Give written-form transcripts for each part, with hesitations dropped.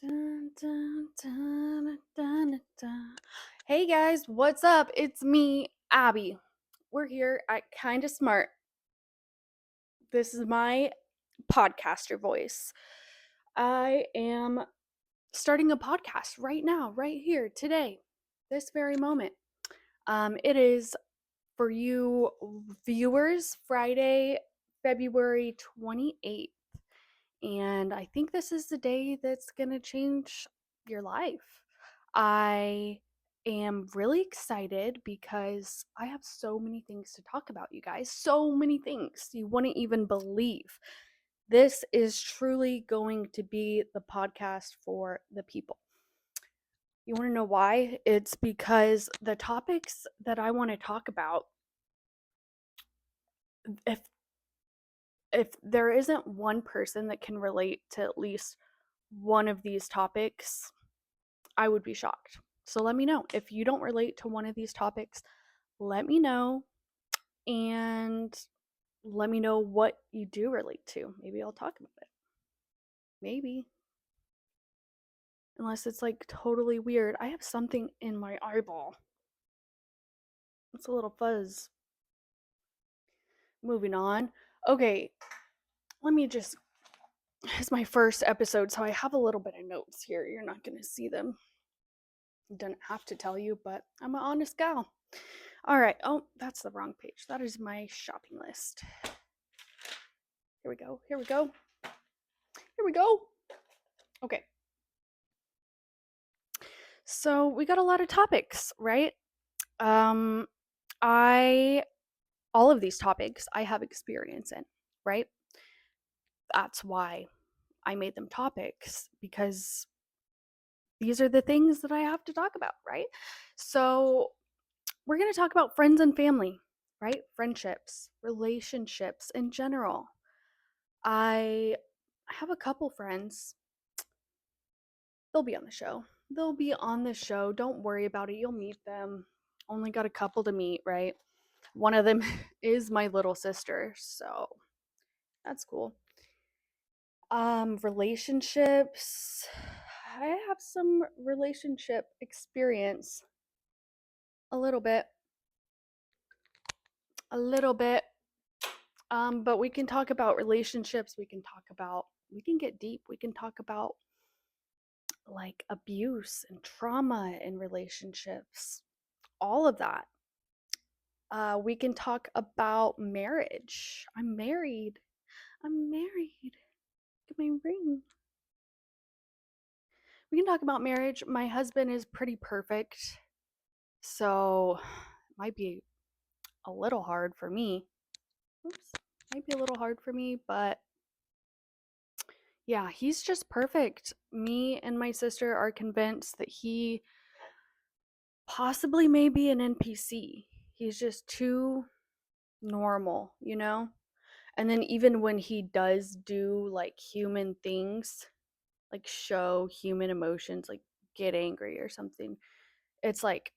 Dun, dun, dun, dun, dun, dun. Hey guys, what's up? It's me, Abby. We're here at Kinda Smart. This is my podcaster voice. I am starting a podcast right now, right here, today, this very moment. It is for you viewers, Friday, February 28th. And I think this is the day that's going to change your life. I am really excited because I have so many things to talk about, you guys. So many things you wouldn't even believe. This is truly going to be the podcast for the people. You want to know why? It's because the topics that I want to talk about, if there isn't one person that can relate to at least one of these topics, I would be shocked. So let me know. If you don't relate to one of these topics, let me know and let me know what you do relate to. Maybe I'll talk about it. Maybe. Unless it's like totally weird. I have something in my eyeball. It's a little fuzz. Moving on. Okay, let me just. It's my first episode, so I have a little bit of notes here. You're not going to see them. Don't have to tell you, but I'm an honest gal. All right. Oh, that's the wrong page. That is my shopping list. Here we go. Here we go. Here we go. Okay. So we got a lot of topics, right? Um, I all of these topics I have experience in, right? That's why I made them topics because these are the things that I have to talk about, right? So we're going to talk about friends and family, right? Friendships, relationships in general. I have a couple friends. They'll be on the show. They'll be on the show. Don't worry about it. You'll meet them. Only got a couple to meet, right? One of them is my little sister, so that's cool. Relationships. I have some relationship experience. A little bit. A little bit. But we can talk about relationships. We can get deep. We can talk about like abuse and trauma in relationships, all of that. We can talk about marriage. I'm married. I'm married. Get my ring. We can talk about marriage. My husband is pretty perfect, so it might be a little hard for me. Oops. Might be a little hard for me, but yeah, he's just perfect. Me and my sister are convinced that he possibly may be an NPC. He's just too normal, you know? And then even when he does do like human things, like show human emotions, like get angry or something, it's like,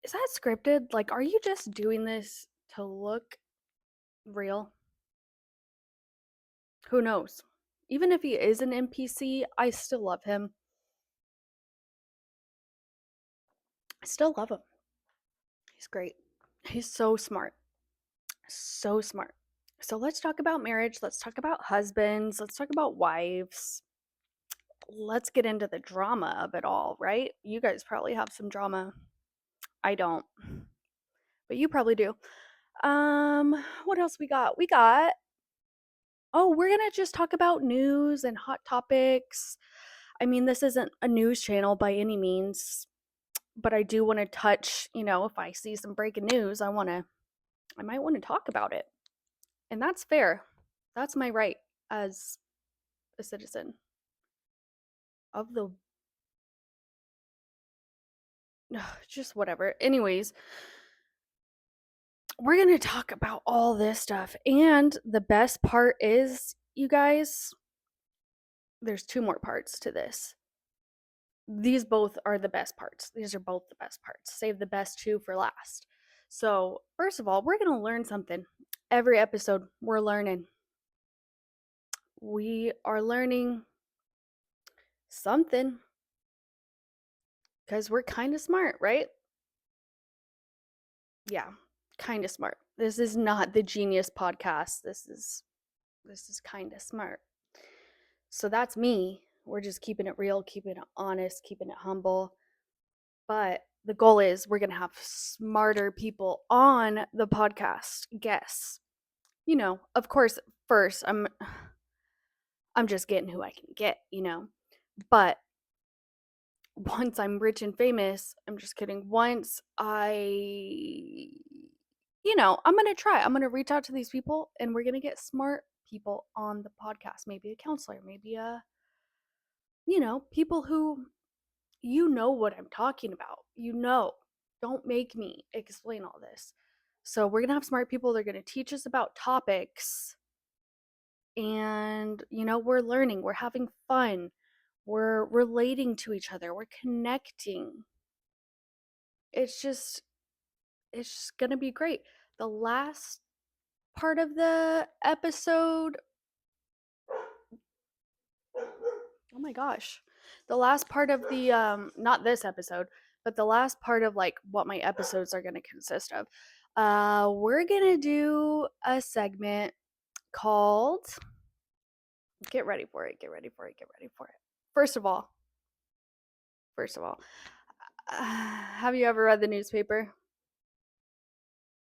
is that scripted? Like, are you just doing this to look real? Who knows? Even if he is an NPC, I still love him. I still love him. He's great. He's so smart. So smart. So let's talk about marriage. Let's talk about husbands. Let's talk about wives. Let's get into the drama of it all, right? You guys probably have some drama. I don't, but you probably do. What else we got? We're gonna just talk about news and hot topics. I mean, this isn't a news channel by any means, but I do want to touch, if I see some breaking news, I might want to talk about it. And that's fair. That's my right as a citizen of the just whatever. Anyways, we're going to talk about all this stuff. And the best part is, you guys, there's two more parts to this. These both are the best parts. These are both the best parts. Save the best two for last. So, first of all, we're going to learn something. Every episode, we're learning. We are learning something, because we're kind of smart, right? Yeah, kind of smart. This is not the genius podcast. This is kind of smart. So that's me. We're just keeping it real, keeping it honest, keeping it humble. But the goal is we're going to have smarter people on the podcast, guests. Of course, first I'm just getting who I can get. But once I'm rich and famous, I'm just kidding. Once I'm going to try. I'm going to reach out to these people and we're going to get smart people on the podcast. Maybe a counselor, maybe people who what I'm talking about. Don't make me explain all this. So we're going to have smart people. They're going to teach us about topics and we're learning, we're having fun, we're relating to each other, we're connecting. It's just gonna be great. The last part of the episode, oh my gosh, the last part of the not this episode, but the last part of like what my episodes are gonna consist of, we're gonna do a segment called, get ready for it, get ready for it, get ready for it. First of all, have you ever read the newspaper?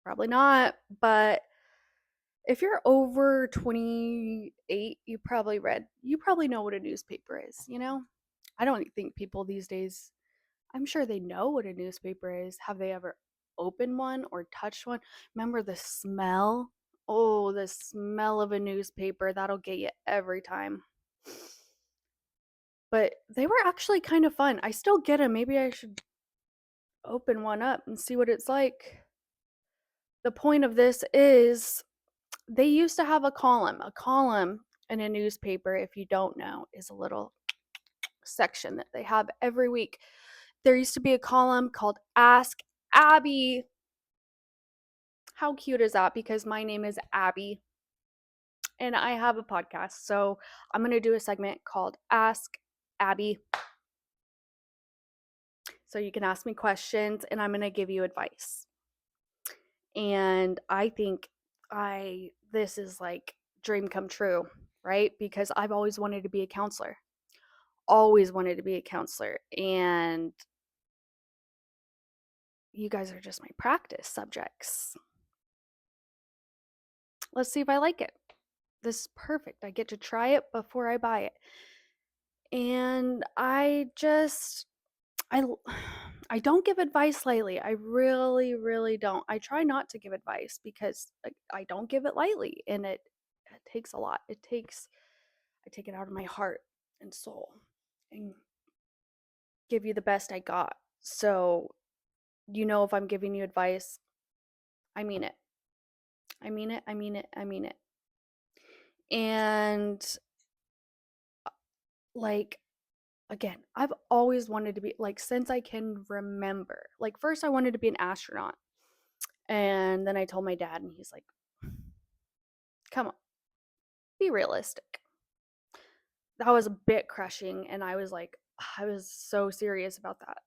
Probably not, but if you're over 28, you probably know what a newspaper is. I don't think people these days, I'm sure they know what a newspaper is. Have they ever opened one or touched one? Remember the smell? Oh, the smell of a newspaper, that'll get you every time. But they were actually kind of fun. I still get them. Maybe I should open one up and see what it's like. The point of this is they used to have a column. A column in a newspaper, if you don't know, is a little section that they have every week. There used to be a column called Ask Abby. How cute is that? Because my name is Abby and I have a podcast. So I'm going to do a segment called Ask Abby. So you can ask me questions and I'm going to give you advice. And I think this is like dream come true, right? Because I've always wanted to be a counselor. Always wanted to be a counselor. And you guys are just my practice subjects. Let's see if I like it. This is perfect. I get to try it before I buy it. And I I don't give advice lightly. I really, really don't. I try not to give advice because I don't give it lightly, and it takes a lot. I take it out of my heart and soul and give you the best I got. So, if I'm giving you advice, I mean it. I mean it. I mean it. I mean it. And like again, I've always wanted to be like since I can remember. Like first I wanted to be an astronaut. And then I told my dad and he's like, "Come on, be realistic." That was a bit crushing and I was so serious about that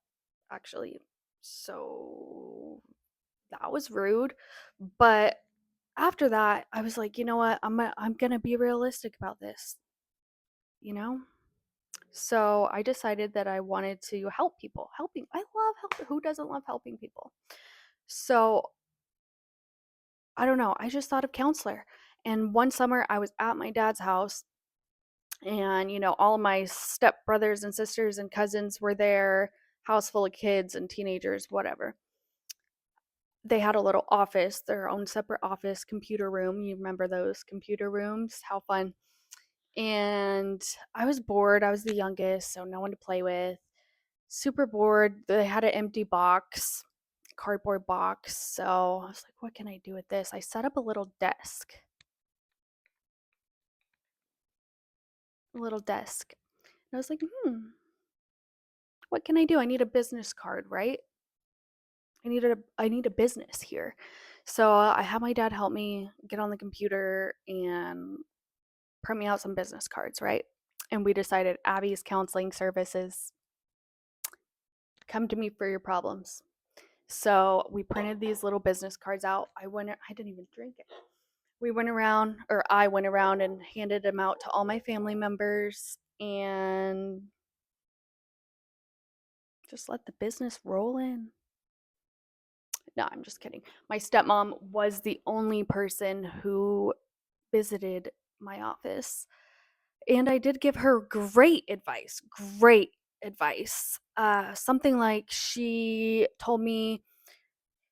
actually. So that was rude, but after that, I was like, "You know what? I'm going to be realistic about this." You know? So I decided that I wanted to help people. I love helping. Who doesn't love helping people? So I don't know. I just thought of counselor. And one summer I was at my dad's house and, all of my step brothers and sisters and cousins were there, house full of kids and teenagers, whatever. They had a little office, their own separate office, computer room. You remember those computer rooms? How fun. And I was bored. I was the youngest, so no one to play with. Super bored. They had an empty box, cardboard box. So I was like, what can I do with this? I set up a little desk. A little desk. And I was like, what can I do? I need a business card, right? I need a business here. So I had my dad help me get on the computer and print me out some business cards, right? and we decided Abby's counseling services, come to me for your problems. So we printed these little business cards out. I didn't even drink it. We went around, or I went around and handed them out to all my family members and just let the business roll in. No, I'm just kidding. My stepmom was the only person who visited my office. And I did give her great advice, great advice. Something like she told me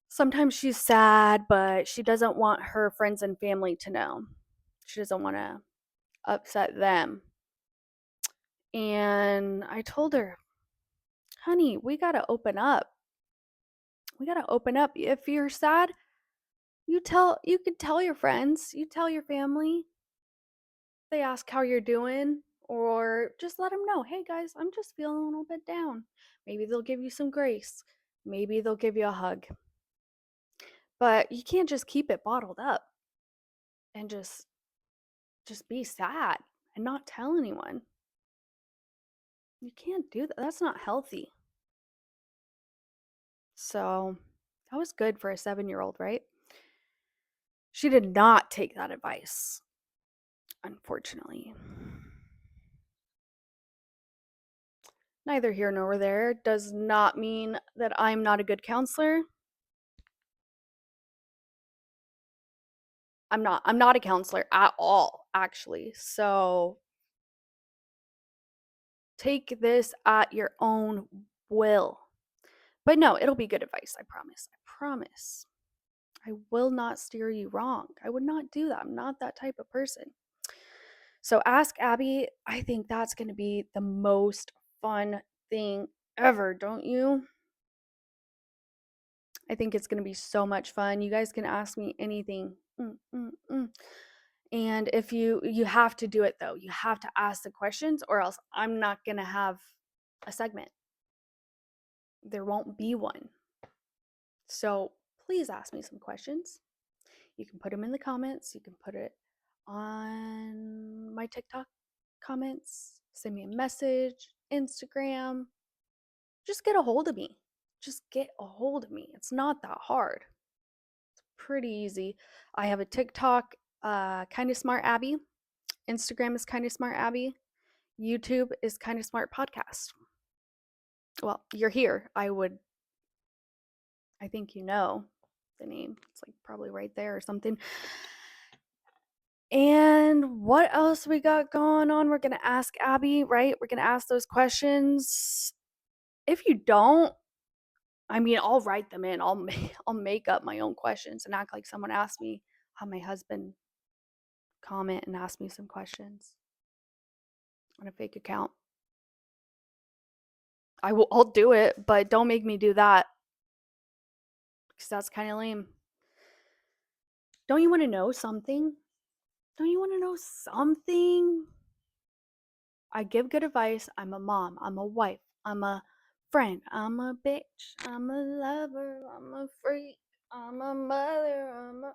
sometimes she's sad, but she doesn't want her friends and family to know. She doesn't want to upset them. And I told her, honey, we got to open up. We got to open up. If you're sad, you could tell your friends, you tell your family. They ask how you're doing, or just let them know, hey guys, I'm just feeling a little bit down. Maybe they'll give you some grace. Maybe they'll give you a hug. But you can't just keep it bottled up and just be sad and not tell anyone. You can't do that. That's not healthy. So that was good for a 7-year-old, right? She did not take that advice, unfortunately. Neither here nor there does not mean that I'm not a good counselor. I'm not a counselor at all, actually. So take this at your own will. But no, it'll be good advice, I promise. I promise. I will not steer you wrong. I would not do that. I'm not that type of person. So ask Abby. I think that's going to be the most fun thing ever, don't you? I think it's going to be so much fun. You guys can ask me anything. And if you have to do it though. You have to ask the questions or else I'm not going to have a segment. There won't be one. So please ask me some questions. You can put them in the comments. You can put it on my TikTok comments. Send me a message, Instagram. Just get a hold of me. Just get a hold of me. It's not that hard. It's pretty easy. I have a TikTok, Kinda Smart Abby. Instagram is Kinda Smart Abby. YouTube is Kinda Smart Podcast. Well, you're here. I think you know the name. It's like probably right there or something. And what else we got going on? We're going to ask Abby, right? We're going to ask those questions. If you don't, I mean, I'll write them in. I'll make up my own questions and act like someone asked me. Have my husband comment and ask me some questions on a fake account. I'll do it, but don't make me do that because that's kind of lame. Don't you want to know something? Don't you want to know something? I give good advice. I'm a mom. I'm a wife. I'm a friend. I'm a bitch. I'm a lover. I'm a freak. I'm a mother. I'm a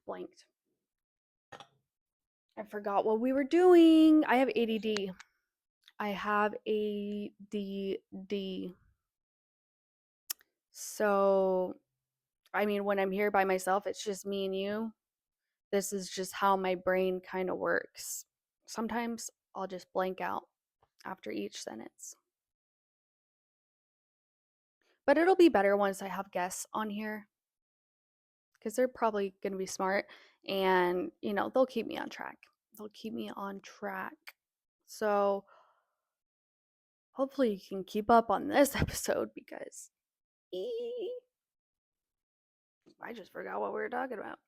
blanked. I forgot what we were doing. I have ADD. I have ADD. So, I mean, when I'm here by myself, it's just me and you. This is just how my brain kind of works. Sometimes I'll just blank out after each sentence. But it'll be better once I have guests on here because they're probably going to be smart and, they'll keep me on track. They'll keep me on track. So hopefully you can keep up on this episode because I just forgot what we were talking about.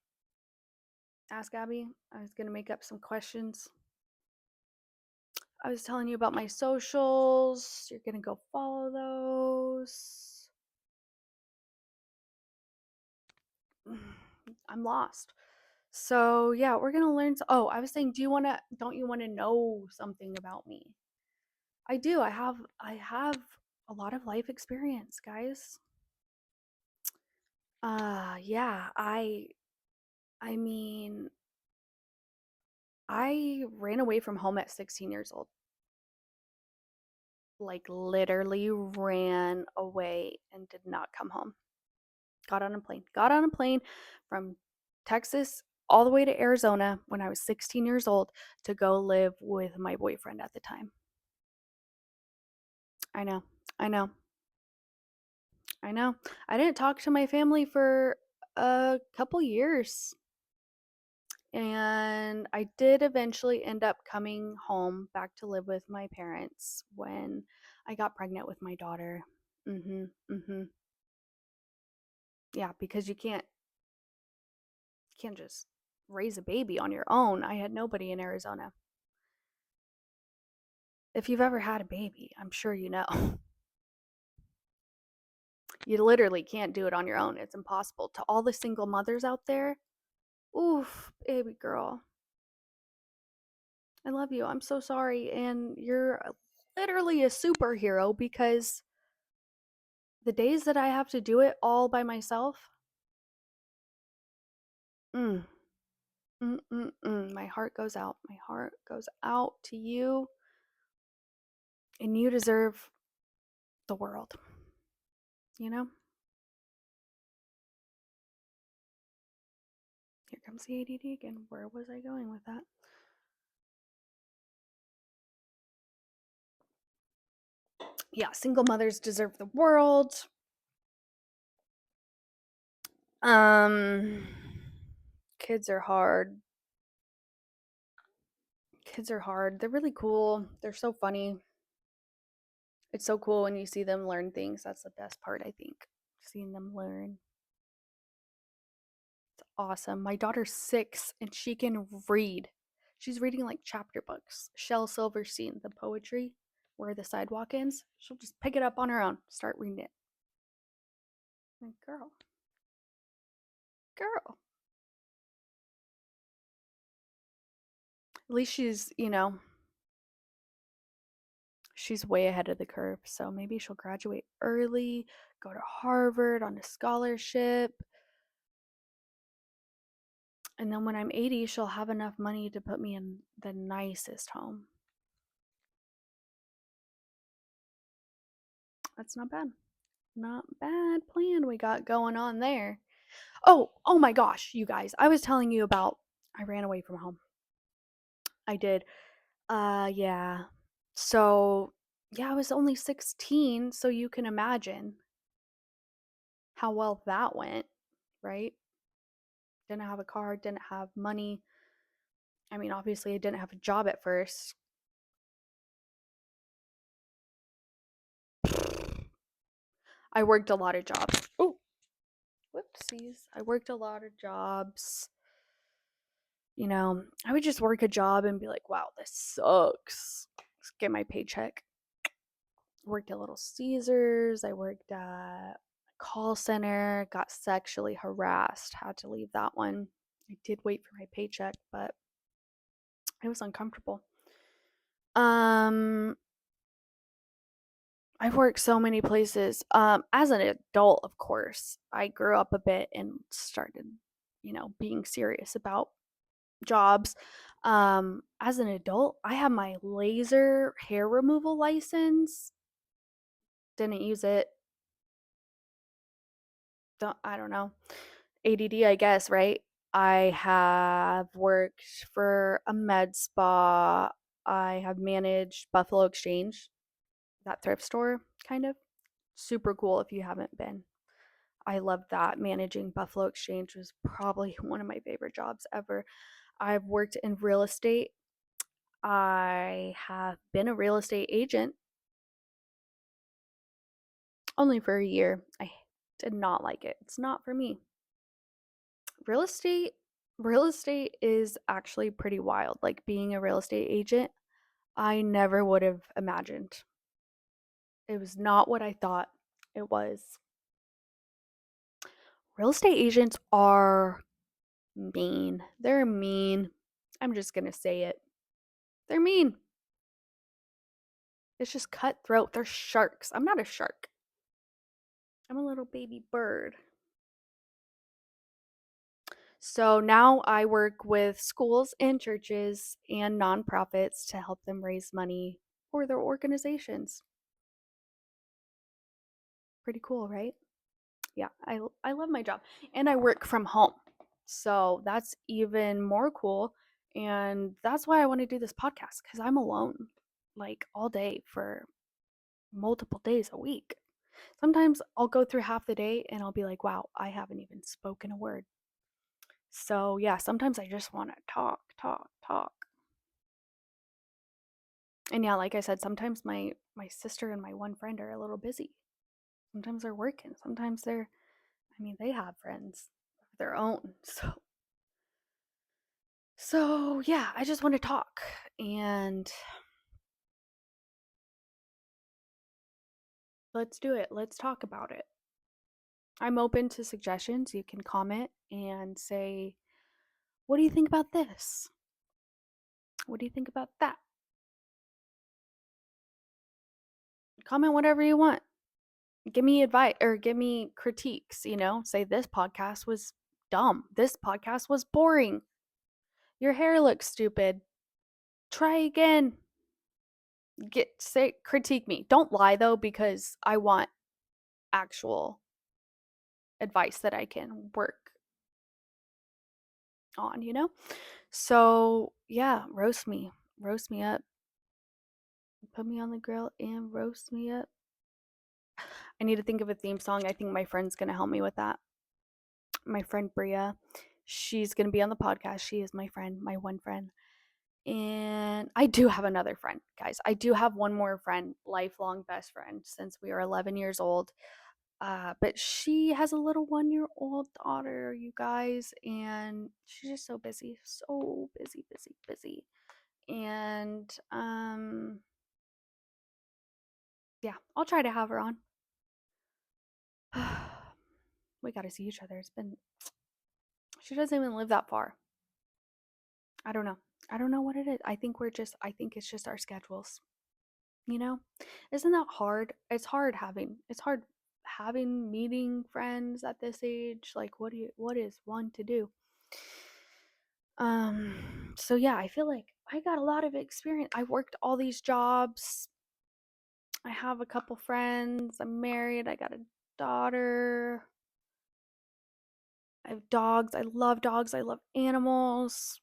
Ask Abby. I was going to make up some questions. I was telling you about my socials. You're going to go follow those. I'm lost. So yeah, we're gonna learn. I was saying, don't you want to know something about me? I do. I have a lot of life experience, guys. Yeah, I mean, I ran away from home at 16 years old. Like literally ran away and did not come home. Got on a plane. Got on a plane from Texas all the way to Arizona when I was 16 years old to go live with my boyfriend at the time. I know. I know. I know. I didn't talk to my family for a couple years. And I did eventually end up coming home back to live with my parents when I got pregnant with my daughter. Mhm. Mhm. Yeah, because you can't just raise a baby on your own. I had nobody in Arizona. If you've ever had a baby, I'm sure you know. You literally can't do it on your own. It's impossible. To all the single mothers out there, oof, baby girl, I love you. I'm so sorry. And you're literally a superhero because the days that I have to do it all by myself, mm, my heart goes out. My heart goes out to you, and you deserve the world, you know? Here comes the ADD again. Where was I going with that? Yeah, single mothers deserve the world. Um, kids are hard. Kids are hard. They're really cool. They're so funny. It's so cool when you see them learn things. That's the best part, I think. Seeing them learn. It's awesome. My daughter's 6 and she can read. She's reading like chapter books. Shel Silverstein, the poetry, Where the Sidewalk Ends. She'll just pick it up on her own, start reading it. Like, girl, girl. At least she's way ahead of the curve. So maybe she'll graduate early, go to Harvard on a scholarship. And then when I'm 80, she'll have enough money to put me in the nicest home. That's not bad. Not bad plan we got going on there. Oh my gosh, you guys. I was telling you about I ran away from home. I did. Yeah. So, yeah, I was only 16, so you can imagine how well that went, right? Didn't have a car, didn't have money. I mean, obviously I didn't have a job at first. I worked a lot of jobs. Oh, whoopsies. I worked a lot of jobs. I would just work a job and be like, wow, this sucks. Just get my paycheck. Worked at Little Caesars. I worked at a call center, got sexually harassed, had to leave that one. I did wait for my paycheck, but it was uncomfortable. Um, I've worked so many places. As an adult, of course, I grew up a bit and started, being serious about jobs. As an adult, I have my laser hair removal license. Didn't use it. I don't know. ADD, I guess, right? I have worked for a med spa. I have managed Buffalo Exchange, that thrift store, kind of. Super cool if you haven't been. I loved that. Managing Buffalo Exchange was probably one of my favorite jobs ever. I've worked in real estate. I have been a real estate agent only for a year. I did not like it. It's not for me. Real estate real estate is actually pretty wild. Like being a real estate agent, I never would have imagined. It was not what I thought it was. Real estate agents are mean. They're mean. I'm just going to say it. They're mean. It's just cutthroat. They're sharks. I'm not a shark. I'm a little baby bird. So now I work with schools and churches and nonprofits to help them raise money for their organizations. Pretty cool, right? Yeah, I love my job and I work from home. So that's even more cool. And that's why I want to do this podcast because I'm alone like all day for multiple days a week. Sometimes I'll go through half the day and I'll be like, wow, I haven't even spoken a word. So yeah, sometimes I just want to talk, talk, talk. And yeah, like I said, sometimes my sister and my one friend are a little busy. Sometimes they're working. Sometimes they have friends of their own. So yeah, I just want to talk and let's do it. Let's talk about it. I'm open to suggestions. You can comment and say, "What do you think about this? What do you think about that?" Comment whatever you want. Give me advice or give me critiques, Say this podcast was dumb. This podcast was boring. Your hair looks stupid. Try again. Critique me. Don't lie though because I want actual advice that I can work on. So, yeah, roast me. Roast me up. Put me on the grill and roast me up. I need to think of a theme song. I think my friend's going to help me with that. My friend Bria, she's going to be on the podcast. She is my friend, my one friend. And I do have another friend, guys. I do have one more friend, lifelong best friend since we were 11 years old. But she has a little 1 year old daughter, you guys, and she's just so busy, so busy, busy, busy. And yeah, I'll try to have her on. We got to see each other. She doesn't even live that far. I don't know. I don't know what it is. I think it's just our schedules. You know? Isn't that hard? It's hard having meeting friends at this age. Like what is one to do? So yeah, I feel like I got a lot of experience. I worked all these jobs. I have a couple friends. I'm married. I got a daughter. I have dogs. I love dogs. I love animals.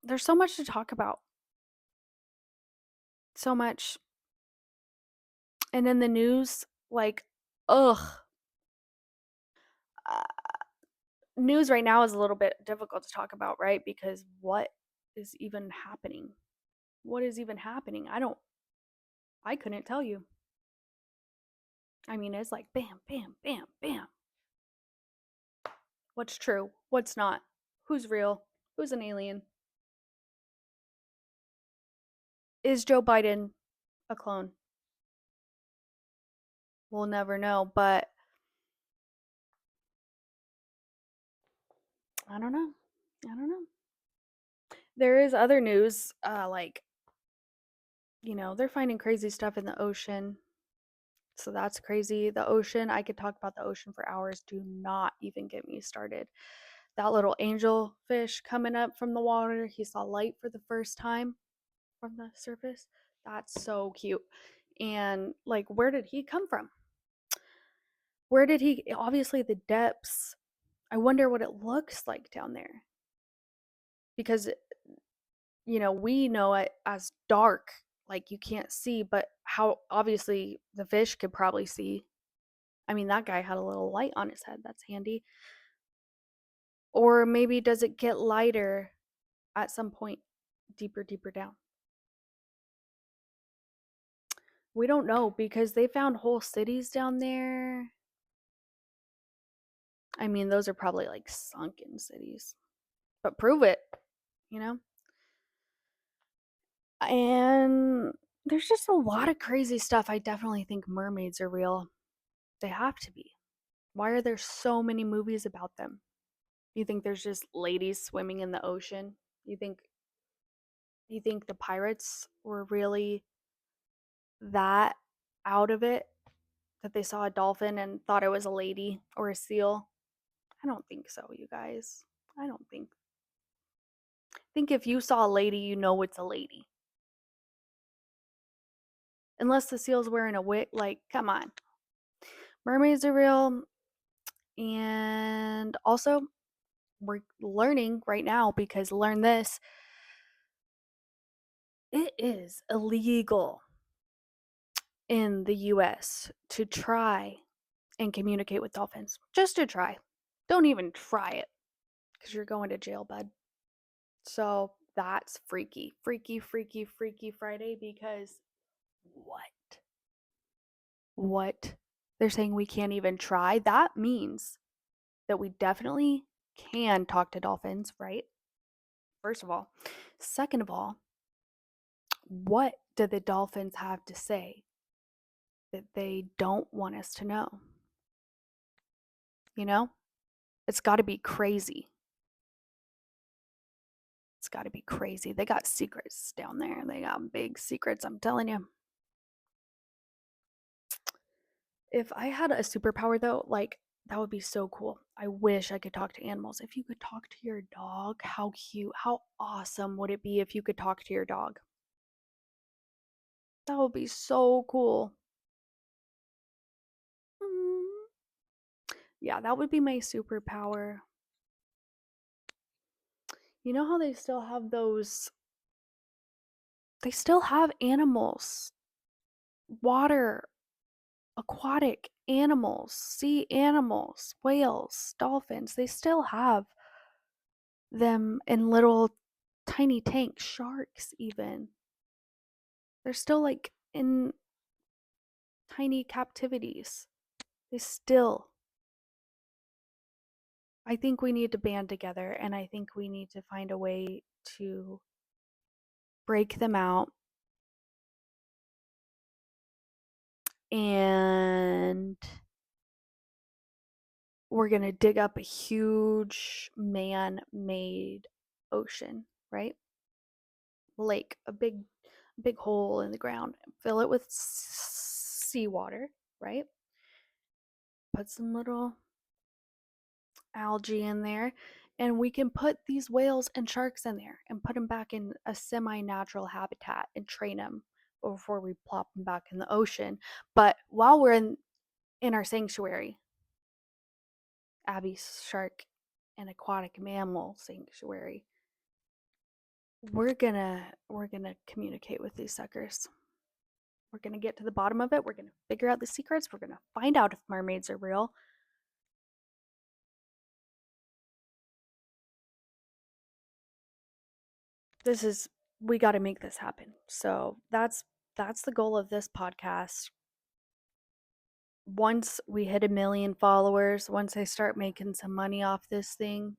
There's so much to talk about. So much. And in the news, like, ugh. Uh, News right now is a little bit difficult to talk about, right? Because what is even happening? What is even happening? I couldn't tell you. I mean, it's like bam, bam, bam, bam. What's true? What's not? Who's real? Who's an alien? Is Joe Biden a clone? We'll never know, but I don't know. I don't know. There is other news, like, they're finding crazy stuff in the ocean. So that's crazy. The ocean, I could talk about the ocean for hours. Do not even get me started. That little angel fish coming up from the water, he saw light for the first time from the surface. That's so cute. And like, where did he come from? Where did he, obviously, the depths. I wonder what it looks like down there because, we know it as dark, like you can't see, but how obviously the fish could probably see. I mean, that guy had a little light on his head. That's handy. Or maybe does it get lighter at some point deeper, deeper down? We don't know because they found whole cities down there. I mean, those are probably like sunken cities, but prove it, you know? And there's just a lot of crazy stuff. I definitely think mermaids are real. They have to be. Why are there so many movies about them? You think there's just ladies swimming in the ocean? You think you think the pirates were really that out of it that they saw a dolphin and thought it was a lady or a seal? I don't think so, you guys. I don't think. Think if you saw a lady, you know it's a lady. Unless the seal's wearing a wig, like, come on. Mermaids are real. And also, we're learning right now because learn this, it is illegal in the US to try and communicate with dolphins. Just to try. Don't even try it because you're going to jail, bud. So that's freaky, freaky, freaky, freaky Friday because what? What? They're saying we can't even try? That means that we definitely can talk to dolphins, right? First of all. Second of all, what do the dolphins have to say that they don't want us to know? You know? It's got to be crazy. It's got to be crazy. They got secrets down there. They got big secrets, I'm telling you. If I had a superpower though, like that would be so cool. I wish I could talk to animals. If you could talk to your dog, how cute, how awesome would it be if you could talk to your dog? That would be so cool. Mm. Yeah, that would be my superpower. You know how they still have those, they still have animals, water, aquatic animals, sea animals, whales, dolphins. They still have them in little tiny tanks, sharks, even. They're still like in tiny captivities. They still. I think we need to band together and I think we need to find a way to break them out and we're going to dig up a huge man made ocean, right? Lake, a big hole in the ground, fill it with seawater, right? Put some little algae in there and we can put these whales and sharks in there and put them back in a semi-natural habitat and train them before we plop them back in the ocean. But while we're in our sanctuary, Abby's shark and aquatic mammal sanctuary, we're gonna communicate with these suckers. We're gonna get to the bottom of it. We're gonna figure out the secrets. We're gonna find out if mermaids are real. This is we got to make this happen. So that's the goal of this podcast. Once we hit 1 million followers, once I start making some money off this thing,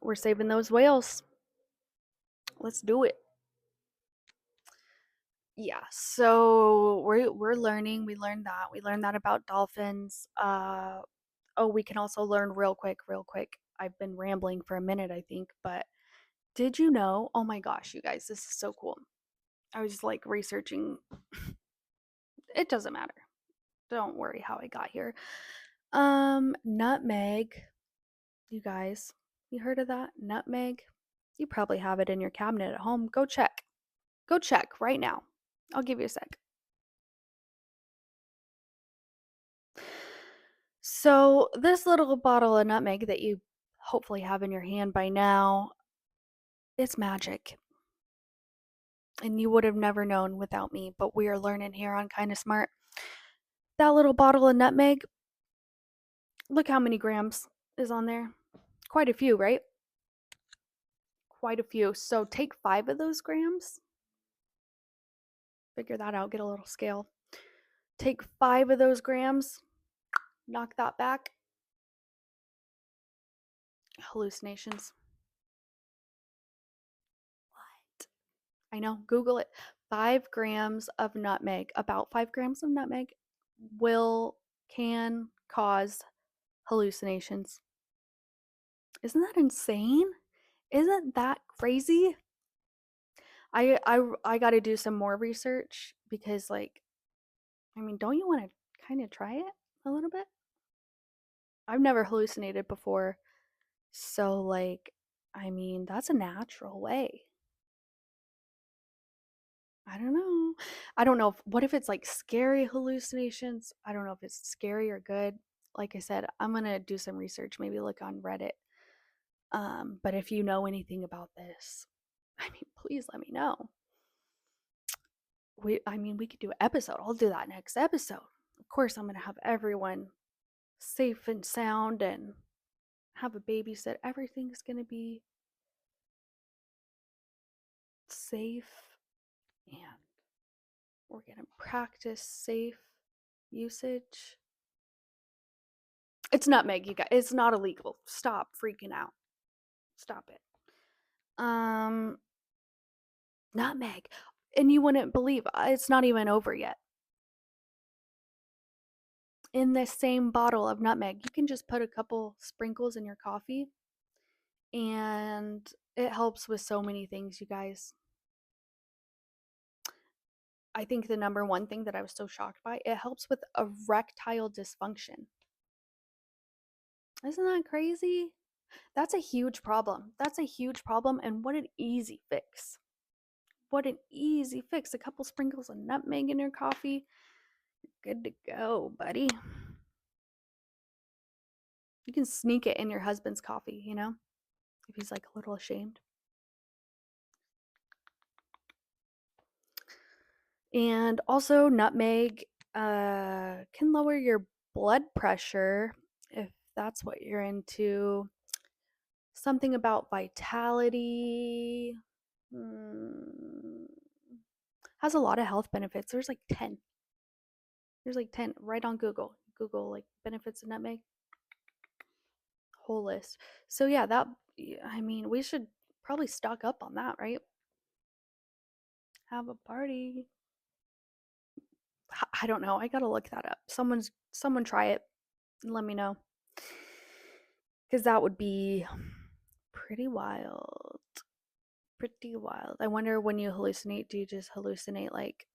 we're saving those whales. Let's do it. Yeah, so we're learning. We learned that. We learned that about dolphins. Oh, we can also learn real quick, real quick. I've been rambling for a minute, I think, but did you know? Oh my gosh, you guys, this is so cool. I was like researching. It doesn't matter. Don't worry how I got here. Nutmeg. You guys, you heard of that? Nutmeg? You probably have it in your cabinet at home. Go check. Go check right now. I'll give you a sec. So, this little bottle of nutmeg that you hopefully have in your hand by now, it's magic. And you would have never known without me, but we are learning here on Kinda Smart. That little bottle of nutmeg, look how many grams is on there. Quite a few, right? Quite a few. So take 5 of those grams. Figure that out, get a little scale. Take 5 of those grams, knock that back. Hallucinations. What? I know, Google it. 5 grams of nutmeg, about 5 grams of nutmeg can cause hallucinations. Isn't that insane? Isn't that crazy? I got to do some more research because like I mean, don't you want to kind of try it a little bit? I've never hallucinated before. So, like, I mean, that's a natural way. I don't know. I don't know what if it's like scary hallucinations? I don't know if it's scary or good. Like I said, I'm gonna do some research, maybe look on Reddit. But if you know anything about this, I mean, please let me know. We could do an episode. I'll do that next episode. Of course, I'm gonna have everyone safe and sound and have a babysit. Everything's gonna be safe, and we're gonna practice safe usage. It's nutmeg, you guys. It's not illegal. Stop freaking out. Stop it. Um, Nutmeg. And you wouldn't believe it's not even over yet. In this same bottle of nutmeg, you can just put a couple sprinkles in your coffee, and it helps with so many things, you guys. I think the number one thing that I was so shocked by, it helps with erectile dysfunction. Isn't that crazy? That's a huge problem. That's a huge problem, and what an easy fix. What an easy fix. A couple sprinkles of nutmeg in your coffee. Good to go, buddy. You can sneak it in your husband's coffee, if he's like a little ashamed. And also, nutmeg can lower your blood pressure if that's what you're into. Something about vitality. Has a lot of health benefits. There's like 10. There's like 10 right on Google. Google like benefits of nutmeg. Whole list. So yeah, I mean, we should probably stock up on that, right? Have a party. I don't know. I gotta look that up. Someone try it and let me know. Because that would be pretty wild. Pretty wild. I wonder when you hallucinate, do you just hallucinate like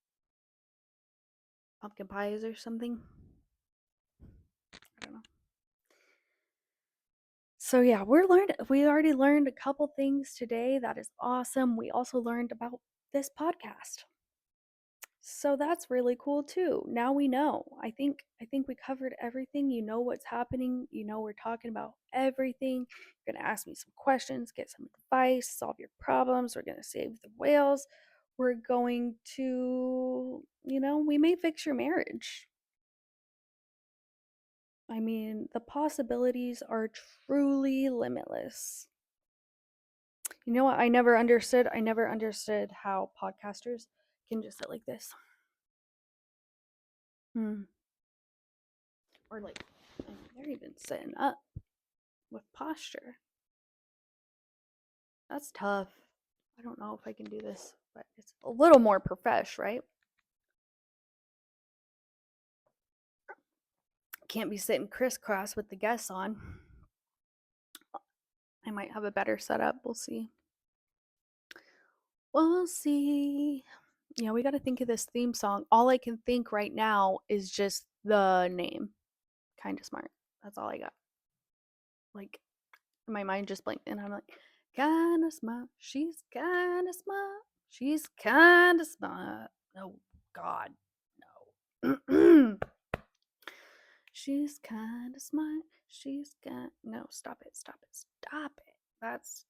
pumpkin pies or something? I don't know. So yeah, we already learned a couple things today. That is awesome. We also learned about this podcast. So that's really cool too. Now we know. I think we covered everything. You know what's happening. You know we're talking about everything. You're going to ask me some questions, get some advice, solve your problems. We're going to save the whales. We're going to, we may fix your marriage. I mean, the possibilities are truly limitless. You know what? I never understood how podcasters can just sit like this. Or like, they're even sitting up with posture. That's tough. I don't know if I can do this, but it's a little more profesh, right? Can't be sitting crisscross with the guests on. I might have a better setup. We'll see. We'll see. Yeah, we got to think of this theme song. All I can think right now is just the name. Kind of smart. That's all I got. Like, my mind just blinked, and I'm like, kind of smart. She's kind of smart. She's kind of smart. Oh, God. No. She's kind of smart. She's got. No, stop it. Stop it. Stop it. That's.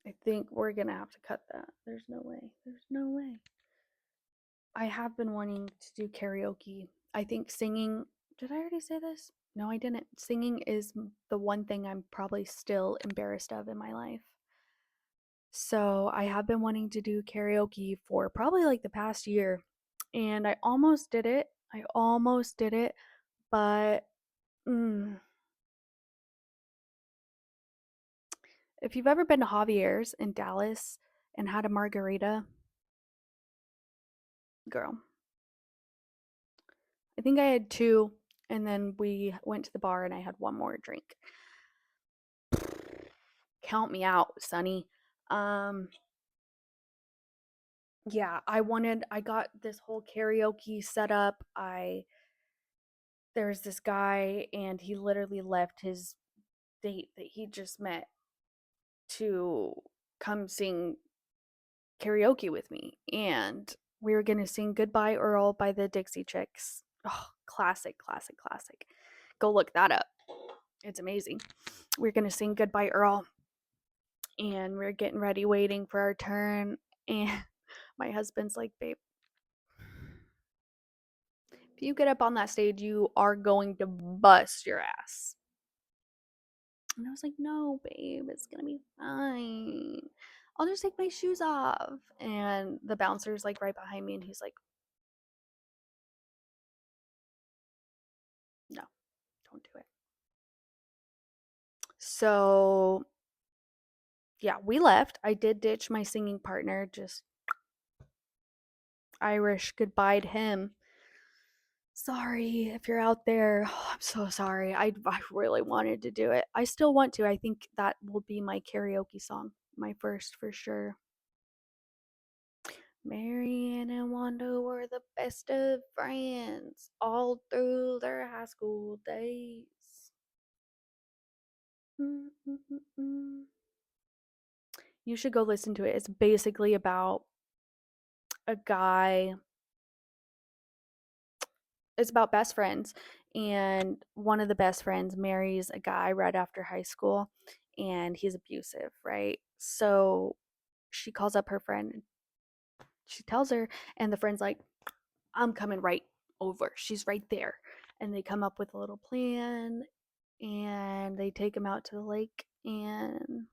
I think we're going to have to cut that. There's no way. There's no way. I have been wanting to do karaoke. I think singing. Did I already say this? No, I didn't. Singing is the one thing I'm probably still embarrassed of in my life. So I have been wanting to do karaoke for probably like the past year. And I almost did it. But if you've ever been to Javier's in Dallas and had a margarita, girl, I think I had two, and then we went to the bar and I had one more drink. Count me out, Sonny. Yeah, I got this whole karaoke set up. I there was this guy, and he literally left his date that he just met to come sing karaoke with me. And we were going to sing Goodbye Earl by the Dixie Chicks. Oh, classic, classic, classic. Go look that up. It's amazing. We're going to sing Goodbye Earl, and we're getting ready, waiting for our turn. And my husband's like, babe, if you get up on that stage, you are going to bust your ass. And I was like, no, babe, it's going to be fine. I'll just take my shoes off. And the bouncer's like right behind me, and he's like, no, don't do it. So, yeah, we left. I did ditch my singing partner, just Irish goodbye'd him. Sorry if you're out there. Oh, I'm so sorry. I really wanted to do it. I still want to. I think that will be my karaoke song, my first for sure. Marianne and Wanda were the best of friends all through their high school days. Mm-mm-mm-mm. You should go listen to it. It's basically about a guy. It's about best friends, and one of the best friends marries a guy right after high school, and he's abusive, right? So she calls up her friend. She tells her, and the friend's like, I'm coming right over. She's right there. And they come up with a little plan, and they take him out to the lake and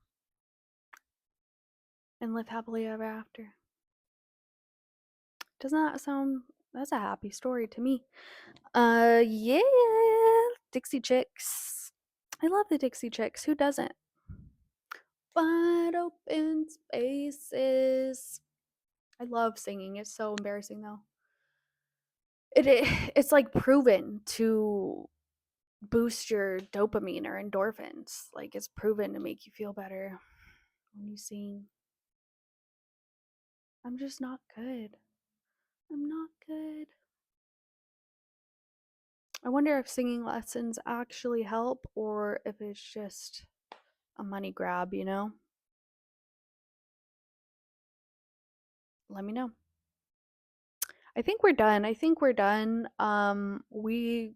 live happily ever after. Doesn't that sound, that's a happy story to me. Yeah, Dixie Chicks. I love the Dixie Chicks. Who doesn't? Wide open spaces. I love singing. It's so embarrassing though. It's like proven to boost your dopamine or endorphins. Like it's proven to make you feel better when you sing. I'm just not good. I'm not good. I wonder if singing lessons actually help or if it's just a money grab, you know? Let me know. I think we're done. I think we're done. We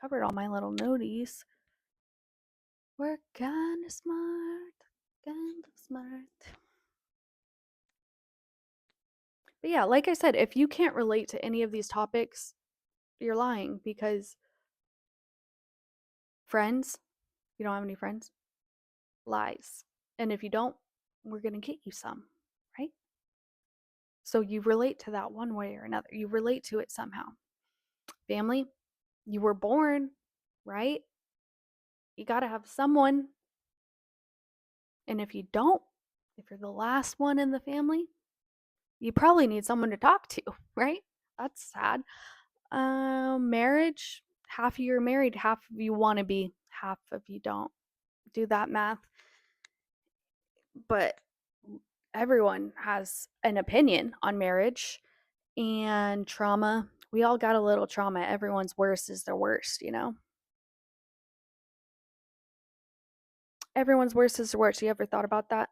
covered all my little noties. We're kinda smart. Kind of smart. But yeah, like I said, if you can't relate to any of these topics, you're lying because friends, you don't have any friends, lies. And if you don't, we're going to get you some, right? So you relate to that one way or another. You relate to it somehow. Family, you were born, right? You got to have someone. And if you don't, if you're the last one in the family, you probably need someone to talk to, right? That's sad. Marriage, half of you are married, half of you want to be, half of you don't. Do that math. But everyone has an opinion on marriage and trauma. We all got a little trauma. Everyone's worst is their worst, you know? Everyone's worst is their worst. You ever thought about that?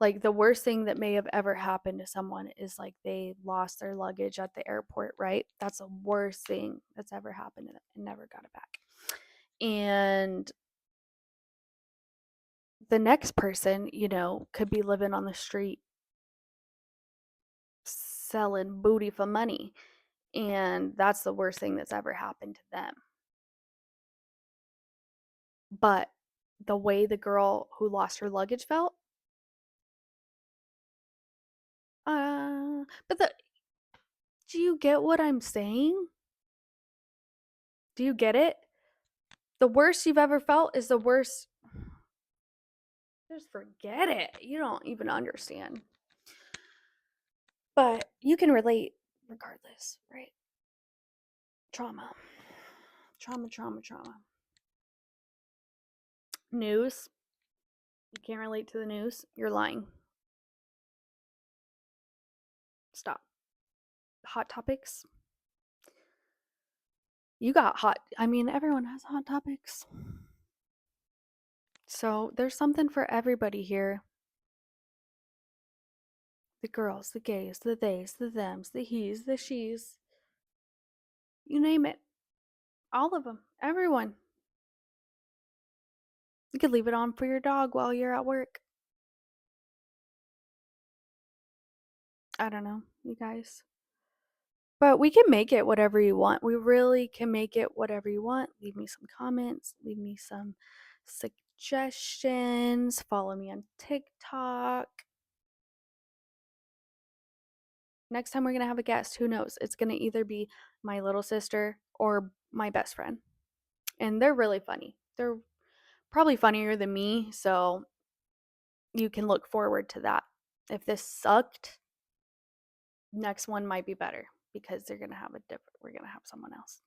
Like the worst thing that may have ever happened to someone is like they lost their luggage at the airport, right? That's the worst thing that's ever happened to them and never got it back. And the next person, you know, could be living on the street selling booty for money. And that's the worst thing that's ever happened to them. But the way the girl who lost her luggage felt, but do you get what I'm saying? Do you get it? The worst you've ever felt is the worst. Just forget it. You don't even understand. But you can relate regardless, right? Trauma. Trauma, trauma, trauma. News. You can't relate to the news. You're lying. Stop. Hot topics. You got hot. I mean, everyone has hot topics. So there's something for everybody here. The girls, the gays, the theys, the thems, the he's, the she's. You name it. All of them. Everyone. You could leave it on for your dog while you're at work. I don't know, you guys. But we can make it whatever you want. We really can make it whatever you want. Leave me some comments, leave me some suggestions, follow me on TikTok. Next time we're going to have a guest, who knows? It's going to either be my little sister or my best friend. And they're really funny. They're probably funnier than me, so you can look forward to that. If this sucked, next one might be better because we're going to have someone else.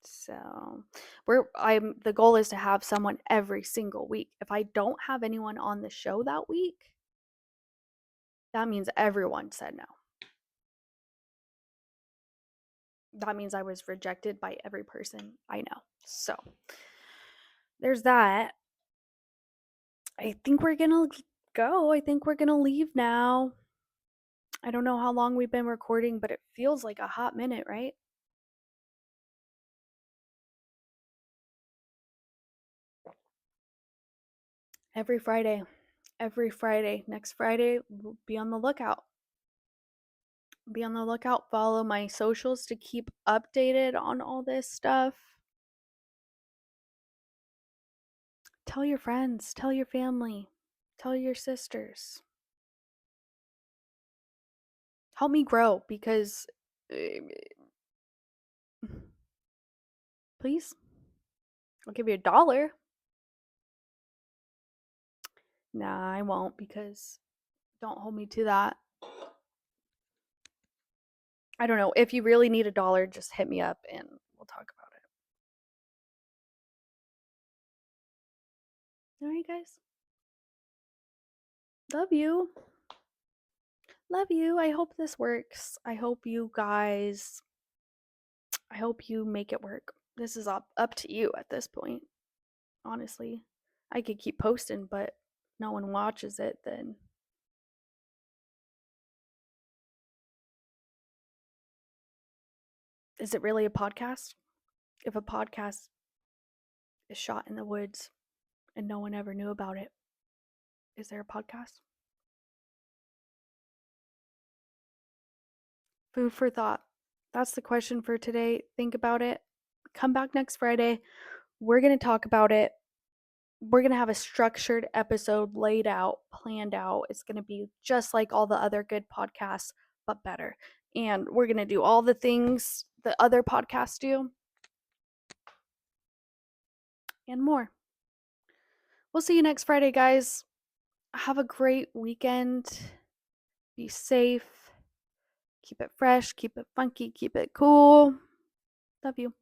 So, the goal is to have someone every single week. If I don't have anyone on the show that week, that means everyone said no. That means I was rejected by every person I know. So, there's that. I think we're going to go. I think we're going to leave now. I don't know how long we've been recording, but it feels like a hot minute, right? Every Friday. Next Friday, be on the lookout. Be on the lookout. Follow my socials to keep updated on all this stuff. Tell your friends, tell your family, tell your sisters. Help me grow because please, I'll give you $1. Nah, I won't because don't hold me to that. I don't know. If you really need $1, just hit me up and we'll talk about it. All right, guys. Love you. Love you. I hope this works. I hope you make it work. This is up to you at this point. Honestly, I could keep posting, but no one watches it, then is it really a podcast? If a podcast is shot in the woods and no one ever knew about it, is there a podcast? Food for thought. That's the question for today. Think about it. Come back next Friday. We're going to talk about it. We're going to have a structured episode laid out, planned out. It's going to be just like all the other good podcasts, but better. And we're going to do all the things the other podcasts do and more. We'll see you next Friday, guys. Have a great weekend. Be safe. Keep it fresh. Keep it funky. Keep it cool. Love you.